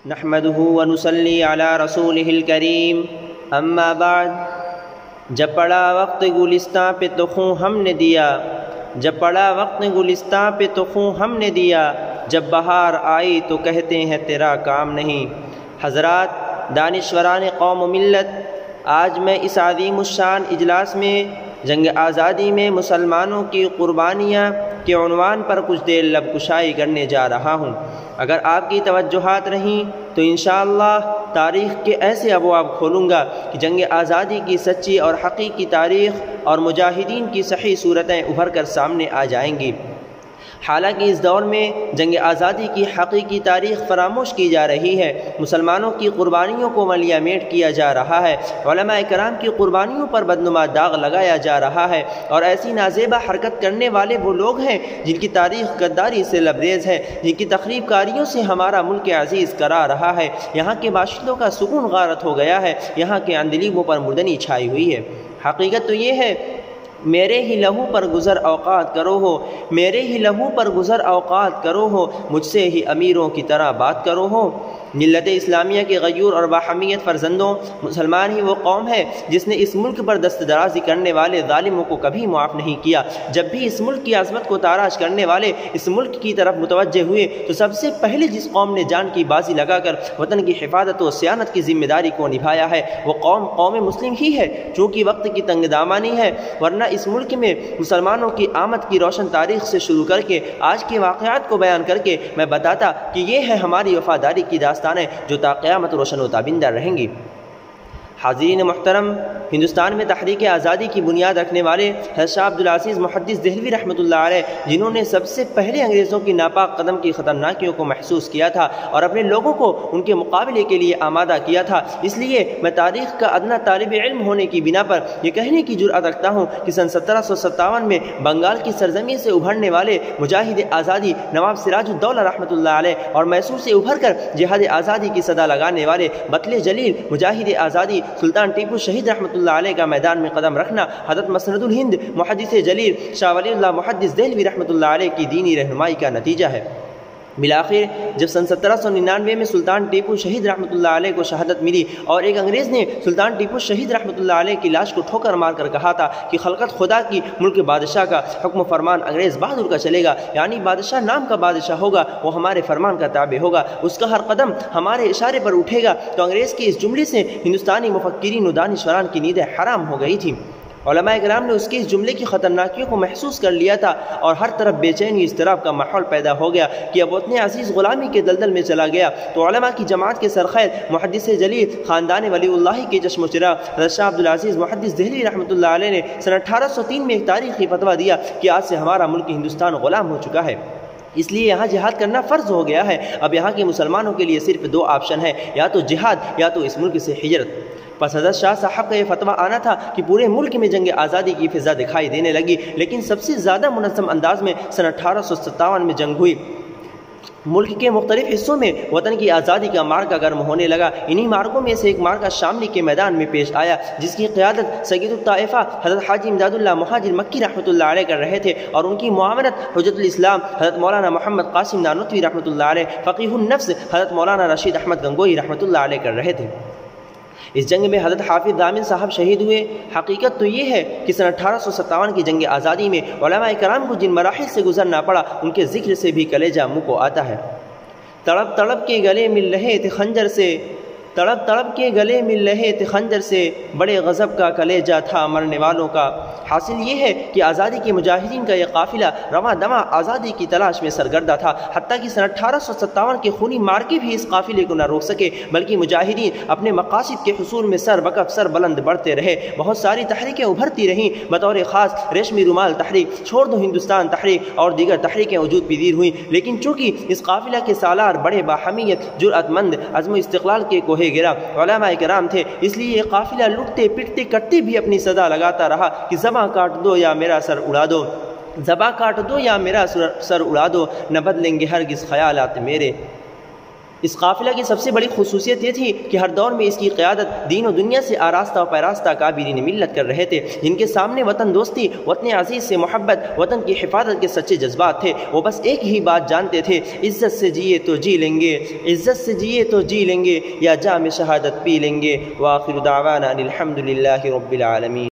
نحمده ونصلی علی رسولہ الکریم، اما بعد۔ جب پڑا وقت گلستاں پہ تو خوں ہم نے دیا، جب پڑا وقت گلستاں پہ تو خوں ہم نے دیا، جب بہار آئی تو کہتے ہیں تیرا کام نہیں۔ حضرات، دانشوران قوم و ملت، آج میں اس عظیم الشان اجلاس میں جنگ آزادی میں مسلمانوں کی قربانیاں کے عنوان پر کچھ دیر لب کشائی کرنے جا رہا ہوں۔ اگر آپ کی توجہات رہیں تو انشاءاللہ تاریخ کے ایسے ابواب کھولوں گا کہ جنگ آزادی کی سچی اور حقیقی تاریخ اور مجاہدین کی صحیح صورتیں ابھر کر سامنے آ جائیں گی۔ حالانکہ اس دور میں جنگ آزادی کی حقیقی تاریخ فراموش کی جا رہی ہے، مسلمانوں کی قربانیوں کو ملیہ میٹ کیا جا رہا ہے، علماء کرام کی قربانیوں پر بدنما داغ لگایا جا رہا ہے، اور ایسی نازیبہ حرکت کرنے والے وہ لوگ ہیں جن کی تاریخ غداری سے لبریز ہے، جن کی تخریب کاریوں سے ہمارا ملک عزیز کرا رہا ہے۔ یہاں کے باشندوں کا سکون غارت ہو گیا ہے، یہاں کے اندلیبوں پر مردنی چھائی ہوئی ہے۔ حقیقت تو یہ ہے، میرے ہی لہو پر گزر اوقات کرو ہو، میرے ہی لہو پر گزر اوقات کرو ہو، مجھ سے ہی امیروں کی طرح بات کرو ہو۔ ملت اسلامیہ کے غیور اور باحمیت فرزندوں، مسلمان ہی وہ قوم ہے جس نے اس ملک پر دست درازی کرنے والے ظالموں کو کبھی معاف نہیں کیا۔ جب بھی اس ملک کی عظمت کو تاراج کرنے والے اس ملک کی طرف متوجہ ہوئے تو سب سے پہلے جس قوم نے جان کی بازی لگا کر وطن کی حفاظت و صیانت کی ذمہ داری کو نبھایا ہے وہ قوم مسلم ہی ہے، چونکہ وقت کی تنگ دامانی ہے، ورنہ اس ملک میں مسلمانوں کی آمد کی روشن تاریخ سے شروع کر کے آج کے واقعات کو بیان کر کے میں بتاتا کہ یہ ہے ہماری وفاداری کی داستانیں جو تا قیامت روشن و تابندہ رہیں گی۔ حاضرین محترم، ہندوستان میں تحریک آزادی کی بنیاد رکھنے والے حضرت شاہ عبدالعزیز محدث دہلوی رحمۃ اللہ علیہ، جنہوں نے سب سے پہلے انگریزوں کی ناپاک قدم کی خطرناکیوں کو محسوس کیا تھا اور اپنے لوگوں کو ان کے مقابلے کے لیے آمادہ کیا تھا، اس لیے میں تاریخ کا ادنا طالب علم ہونے کی بنا پر یہ کہنے کی جرأت رکھتا ہوں کہ سن 1757 میں بنگال کی سرزمین سے ابھرنے والے مجاہد آزادی نواب سراج الدولہ رحمۃ اللہ علیہ اور میسور سے ابھر کر جہاد آزادی کی صدا لگانے والے بطل جلیل مجاہد آزادی سلطان ٹیپو شہید رحمۃ اللہ علیہ کا میدان میں قدم رکھنا حضرت مسند الہند محدث جلیل شاہ ولی اللہ محدث دہلوی رحمۃ اللہ علیہ کی دینی رہنمائی کا نتیجہ ہے۔ بالآخر جب سن 1799 میں سلطان ٹیپو شہید رحمۃ اللہ علیہ کو شہادت ملی اور ایک انگریز نے سلطان ٹیپو شہید رحمۃ اللہ علیہ کی لاش کو ٹھوکر مار کر کہا تھا کہ خلقت خدا کی ملک بادشاہ کا حکم فرمان انگریز بہادر کا چلے گا، یعنی بادشاہ نام کا بادشاہ ہوگا، وہ ہمارے فرمان کا تابع ہوگا، اس کا ہر قدم ہمارے اشارے پر اٹھے گا، تو انگریز کے اس جملے سے ہندوستانی مفکرین و دانشوران کی نیندیں حرام ہو گئی تھیں۔ علماء کرام نے اس کے اس جملے کی خطرناکیوں کو محسوس کر لیا تھا اور ہر طرف بے چینی اضطراب کا ماحول پیدا ہو گیا کہ اب اتنے عزیز غلامی کے دلدل میں چلا گیا تو علماء کی جماعت کے سرخیر محدث جلیل خاندان ولی اللہ کے چشم و چراغ حضرت شاہ عبدالعزیز محدث دہلوی رحمۃ اللہ علیہ نے سن 1803 میں ایک تاریخی فتویٰ دیا کہ آج سے ہمارا ملک ہندوستان غلام ہو چکا ہے، اس لیے یہاں جہاد کرنا فرض ہو گیا ہے۔ اب یہاں کے مسلمانوں کے لیے صرف دو آپشن ہیں، یا تو جہاد یا تو اس ملک سے ہجرت۔ پس حضرت شاہ صاحب کا یہ فتویٰ آنا تھا کہ پورے ملک میں جنگ آزادی کی فضا دکھائی دینے لگی، لیکن سب سے زیادہ منظم انداز میں سن 1857 میں جنگ ہوئی۔ ملک کے مختلف حصوں میں وطن کی آزادی کا مارکہ گرم ہونے لگا۔ انہی مارکوں میں سے ایک مارکہ شاملی کے میدان میں پیش آیا جس کی قیادت سید الطائفہ حضرت حاجی امداد اللہ مہاجر مکی رحمۃ اللہ علیہ کر رہے تھے، اور ان کی معاونت حجت الاسلام حضرت مولانا محمد قاسم نانوتوی رحمۃ اللہ علیہ، فقیہ النفس حضرت مولانا رشید احمد گنگوئی رحمۃ اللہ علیہ کر رہے تھے۔ اس جنگ میں حضرت حافظ دامن صاحب شہید ہوئے۔ حقیقت تو یہ ہے کہ سن 1857 کی جنگ آزادی میں علماء کرام کو جن مراحل سے گزرنا پڑا ان کے ذکر سے بھی کلیجہ منہ کو آتا ہے۔ تڑپ تڑپ کے گلے مل رہے تھے خنجر سے، تڑپ تڑپ کے گلے مل رہے تھے خنجر سے، بڑے غضب کا کلیجہ تھا مرنے والوں کا۔ حاصل یہ ہے کہ آزادی کے مجاہدین کا یہ قافلہ رواں دواں آزادی کی تلاش میں سرگردہ تھا، حتیٰ کہ سن 1857 کے خونی مارکے بھی اس قافلے کو نہ روک سکے، بلکہ مجاہدین اپنے مقاصد کے حصول میں سر بکف سر بلند بڑھتے رہے۔ بہت ساری تحریکیں ابھرتی رہیں، بطور خاص ریشمی رومال تحریک، چھوڑ دو ہندوستان تحریک اور دیگر تحریکیں وجود پذیر ہوئیں، لیکن چونکہ اس قافلہ کے سالار بڑے باحمیت، جرأت مند، عزم و استقلال کے کوہ گرا علماء کرام تھے، اس لیے یہ قافلہ لٹتے پٹتے کٹتے بھی اپنی صدا لگاتا رہا کہ زباں کاٹ دو یا میرا سر اڑا دو، زباں کاٹ دو یا میرا سر اڑا دو، نہ بدلیں گے ہرگز خیالات میرے۔ اس قافلہ کی سب سے بڑی خصوصیت یہ تھی کہ ہر دور میں اس کی قیادت دین و دنیا سے آراستہ و پیراستہ کابرین ملت کر رہے تھے، جن کے سامنے وطن دوستی، وطن عزیز سے محبت، وطن کی حفاظت کے سچے جذبات تھے۔ وہ بس ایک ہی بات جانتے تھے، عزت سے جیے تو جی لیں گے، عزت سے جیے تو جی لیں گے، یا جام شہادت پی لیں گے۔ وآخر دعوانا الحمد للہ رب العالمین۔